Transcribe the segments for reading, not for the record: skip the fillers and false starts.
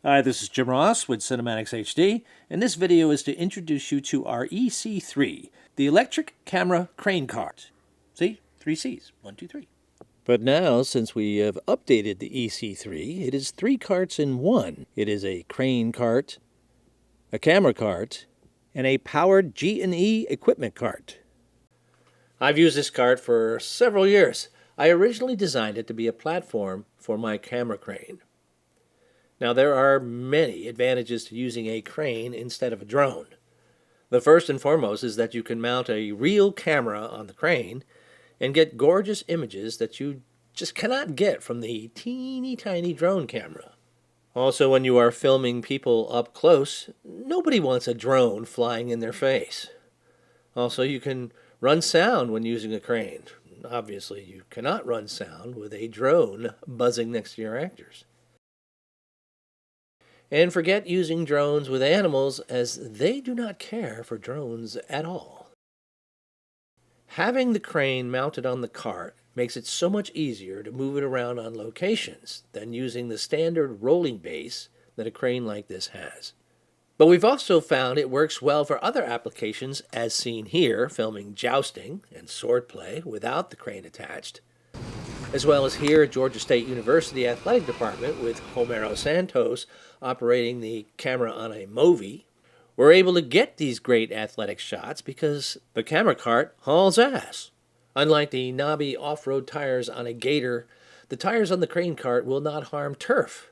Hi, this is Jim Ross with Cinematix HD, and this video is to introduce you to our EC3, the electric camera crane cart. See? 3 C's. 1, 2, 3. But now, since we have updated the EC3, it is 3 carts in one. It is a crane cart, a camera cart, and a powered G&E equipment cart. I've used this cart for several years. I originally designed it to be a platform for my camera crane. Now, there are many advantages to using a crane instead of a drone. The first and foremost is that you can mount a real camera on the crane and get gorgeous images that you just cannot get from the teeny tiny drone camera. Also, when you are filming people up close, nobody wants a drone flying in their face. Also, you can run sound when using a crane. Obviously, you cannot run sound with a drone buzzing next to your actors. And forget using drones with animals, as they do not care for drones at all. Having the crane mounted on the cart makes it so much easier to move it around on locations than using the standard rolling base that a crane like this has. But we've also found it works well for other applications, as seen here, filming jousting and swordplay without the crane attached, as well as here at Georgia State University Athletic Department with Homero Santos operating the camera on a Movi. We're able to get these great athletic shots because the camera cart hauls ass. Unlike the knobby off-road tires on a Gator, the tires on the crane cart will not harm turf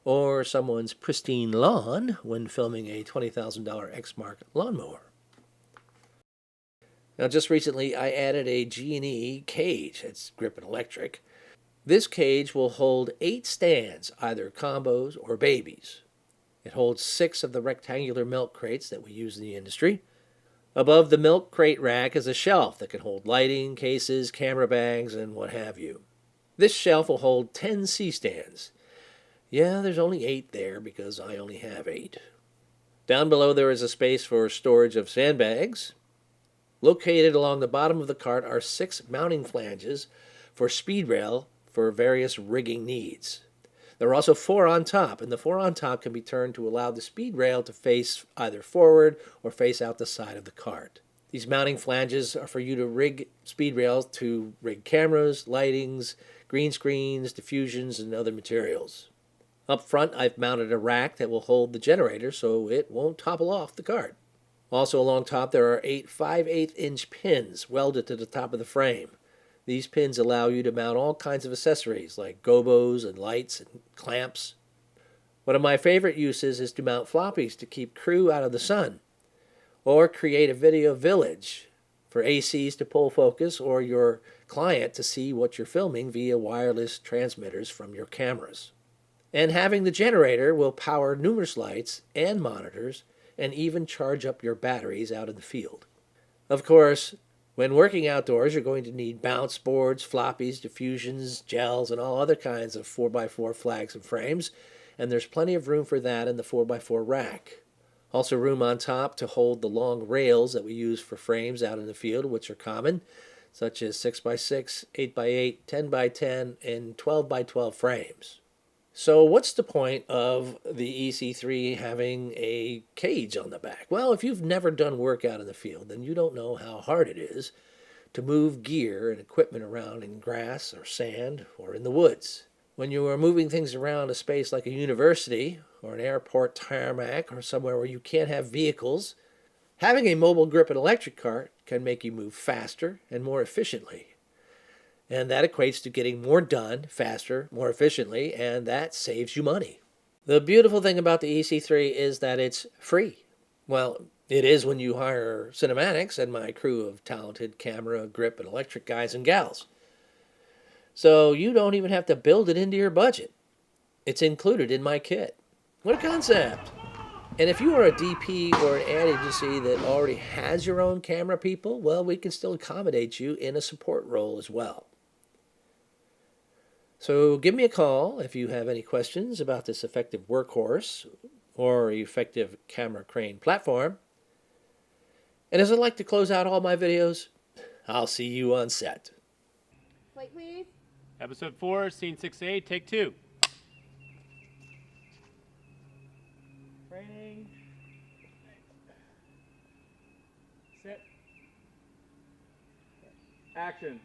or someone's pristine lawn when filming a $20,000 X-Mark lawnmower. Now, just recently, I added a G&E cage. It's Grip and Electric. This cage will hold 8 stands, either combos or babies. It holds 6 of the rectangular milk crates that we use in the industry. Above the milk crate rack is a shelf that can hold lighting, cases, camera bags, and what have you. This shelf will hold 10 C-stands. Yeah, there's only 8 there because I only have 8. Down below there is a space for storage of sandbags. Located along the bottom of the cart are 6 mounting flanges for speed rail for various rigging needs. There are also 4 on top, and the 4 on top can be turned to allow the speed rail to face either forward or face out the side of the cart. These mounting flanges are for you to rig speed rails to rig cameras, lightings, green screens, diffusions, and other materials. Up front, I've mounted a rack that will hold the generator so it won't topple off the cart. Also along top, there are 8 5/8-inch pins welded to the top of the frame. These pins allow you to mount all kinds of accessories like gobos and lights and clamps. One of my favorite uses is to mount floppies to keep crew out of the sun, or create a video village for ACs to pull focus or your client to see what you're filming via wireless transmitters from your cameras. And having the generator will power numerous lights and monitors and even charge up your batteries out in the field. Of course, when working outdoors, you're going to need bounce boards, floppies, diffusions, gels, and all other kinds of 4x4 flags and frames, and there's plenty of room for that in the 4x4 rack. Also room on top to hold the long rails that we use for frames out in the field, which are common, such as 6x6, 8x8, 10x10, and 12x12 frames. So what's the point of the EC3 having a cage on the back? Well, if you've never done work out in the field, then you don't know how hard it is to move gear and equipment around in grass or sand or in the woods. When you are moving things around a space like a university or an airport tarmac or somewhere where you can't have vehicles, having a mobile grip and electric cart can make you move faster and more efficiently. And that equates to getting more done faster, more efficiently, and that saves you money. The beautiful thing about the EC3 is that it's free. Well, it is when you hire Cinematix and my crew of talented camera, grip, and electric guys and gals. So you don't even have to build it into your budget. It's included in my kit. What a concept! And if you are a DP or an ad agency that already has your own camera people, well, we can still accommodate you in a support role as well. So give me a call if you have any questions about this effective workhorse or effective camera crane platform. And as I like to close out all my videos, I'll see you on set. Plate, please. Episode 4, Scene 6A, Take 2. Training. Set. Action.